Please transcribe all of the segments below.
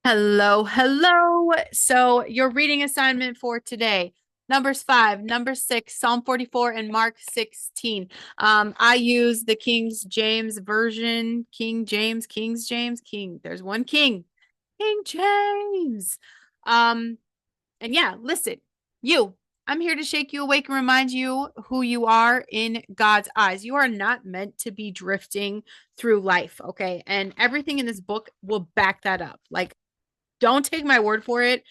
Hello, hello. So, your reading assignment for today, Numbers 5, number 6, Psalm 44, and Mark 16. I use the King James version, King. There's one King, King James. Um, and yeah, listen, you, I'm here to shake you awake and remind you who you are in God's eyes. You are not meant to be drifting through life, okay? And everything in this book will back that up. Like, don't take my word for it.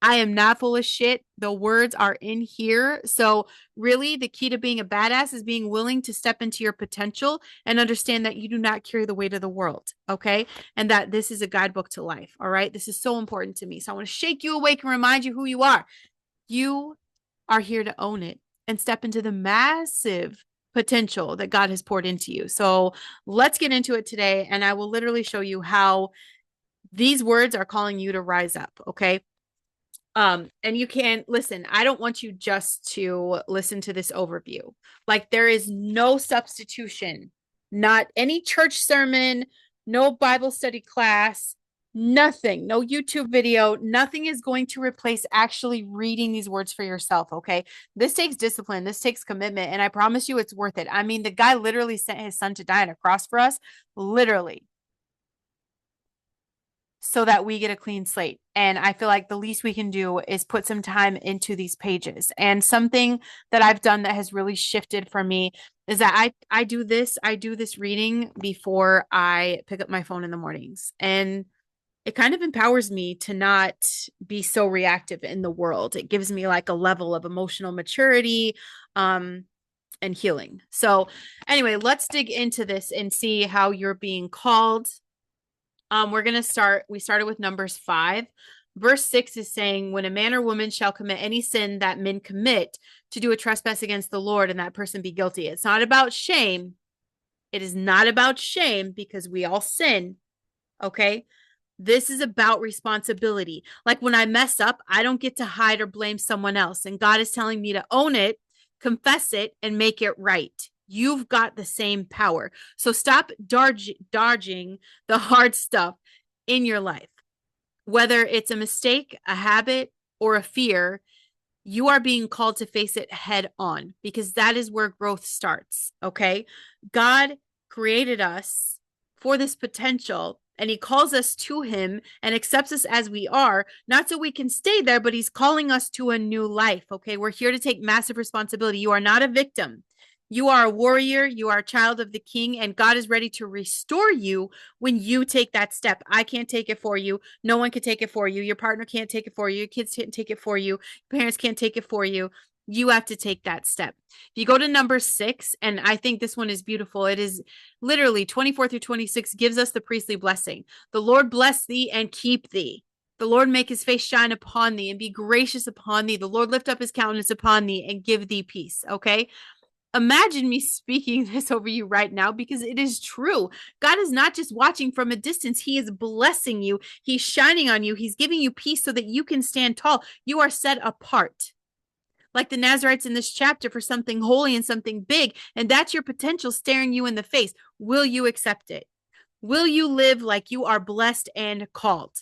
I am not full of shit. The words are in here. So, really, the key to being a badass is being willing to step into your potential and understand that you do not carry the weight of the world. Okay. And that this is a guidebook to life. All right. This is so important to me. So, I want to shake you awake and remind you who you are. You are here to own it and step into the massive potential that God has poured into you. So, let's get into it today. And I will literally show you how these words are calling you to rise up, okay? And you can listen, I don't want you just to listen to this overview. Like there is no substitution, not any church sermon, no Bible study class, nothing, no YouTube video, nothing is going to replace actually reading these words for yourself, okay? This takes discipline, this takes commitment, and I promise you it's worth it. I mean, the guy literally sent his son to die on a cross for us, literally, so that we get a clean slate. And I feel like the least we can do is put some time into these pages. And something that I've done that has really shifted for me is that I do this reading before I pick up my phone in the mornings. And it kind of empowers me to not be so reactive in the world. It gives me like a level of emotional maturity and healing. So anyway, let's dig into this and see how you're being called. We started with Numbers 5. Verse 6 is saying, when a man or woman shall commit any sin that men commit to do a trespass against the Lord and that person be guilty. It's not about shame. It is not about shame because we all sin. Okay. This is about responsibility. Like when I mess up, I don't get to hide or blame someone else. And God is telling me to own it, confess it, and make it right. You've got the same power. So stop dodging the hard stuff in your life. Whether it's a mistake, a habit, or a fear, you are being called to face it head on because that is where growth starts. Okay. God created us for this potential and he calls us to him and accepts us as we are, not so we can stay there, but he's calling us to a new life. Okay. We're here to take massive responsibility. You are not a victim. You are a warrior. You are a child of the king, and God is ready to restore you when you take that step. I can't take it for you. No one can take it for you. Your partner can't take it for you. Your kids can't take it for you. Parents can't take it for you. You have to take that step. If you go to number 6, and I think this one is beautiful, it is literally 24 through 26 gives us the priestly blessing. The Lord bless thee and keep thee. The Lord make his face shine upon thee and be gracious upon thee. The Lord lift up his countenance upon thee and give thee peace. Okay. Imagine me speaking this over you right now because it is true. God is not just watching from a distance, he is blessing you. He's shining on you. He's giving you peace so that you can stand tall. You are set apart like the Nazarites in this chapter for something holy and something big. And that's your potential staring you in the face. Will you accept it? Will you live like you are blessed and called?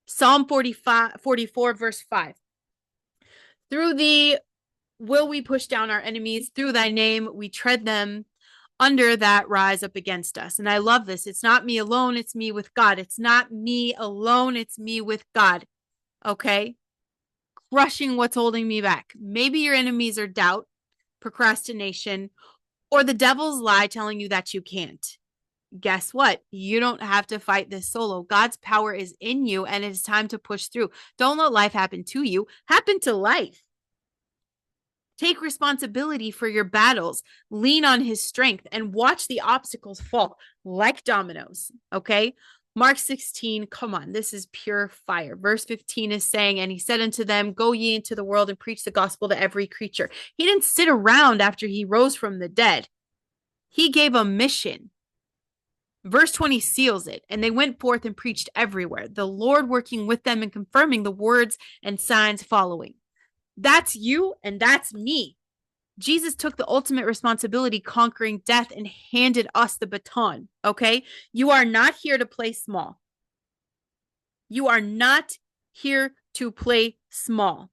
Psalm 44, verse 5. Through the will we push down our enemies? Through thy name we tread them under that rise up against us. And I love this. It's not me alone, it's me with God. It's not me alone, it's me with God. Okay? Crushing what's holding me back. Maybe your enemies are doubt, procrastination, or the devil's lie telling you that you can't. Guess what? You don't have to fight this solo. God's power is in you and it's time to push through. Don't let life happen to you. Happen to life. Take responsibility for your battles. Lean on his strength and watch the obstacles fall like dominoes. Okay. Mark 16, come on, this is pure fire. Verse 15 is saying, and he said unto them, go ye into the world and preach the gospel to every creature. He didn't sit around after he rose from the dead. He gave a mission. Verse 20 seals it. And they went forth and preached everywhere, the Lord working with them and confirming the words and signs following. That's you and that's me. Jesus took the ultimate responsibility, conquering death, and handed us the baton. Okay. You are not here to play small. You are not here to play small.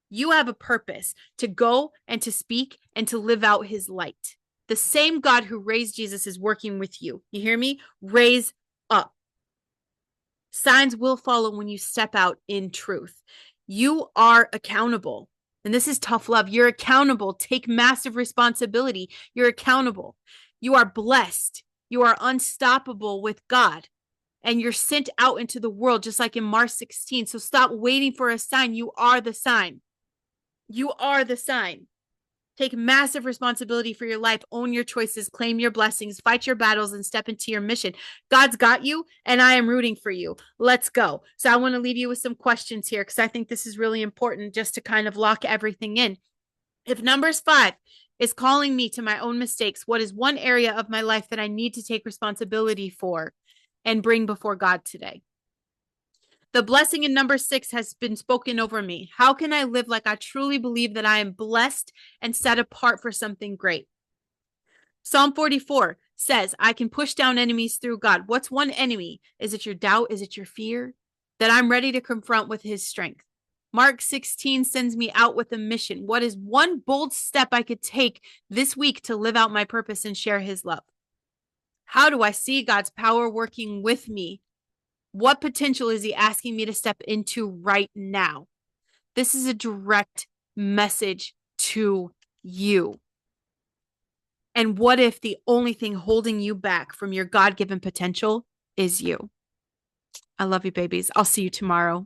You have a purpose to go and to speak and to live out his light. The same God who raised Jesus is working with you. You hear me? Raise up. Signs will follow when you step out in truth. You are accountable. And this is tough love. You're accountable. Take massive responsibility. You're accountable. You are blessed. You are unstoppable with God. And you're sent out into the world, just like in Mark 16. So stop waiting for a sign. You are the sign. You are the sign. Take massive responsibility for your life. Own your choices. Claim your blessings. Fight your battles and step into your mission. God's got you, and I am rooting for you. Let's go. So I want to leave you with some questions here because I think this is really important just to kind of lock everything in. If Numbers 5 is calling me to my own mistakes, what is one area of my life that I need to take responsibility for and bring before God today? The blessing in number 6 has been spoken over me. How can I live like I truly believe that I am blessed and set apart for something great? Psalm 44 says, I can push down enemies through God. What's one enemy? Is it your doubt? Is it your fear? That I'm ready to confront with his strength. Mark 16 sends me out with a mission. What is one bold step I could take this week to live out my purpose and share his love? How do I see God's power working with me? What potential is he asking me to step into right now? This is a direct message to you. And what if the only thing holding you back from your God-given potential is you? I love you, babies. I'll see you tomorrow.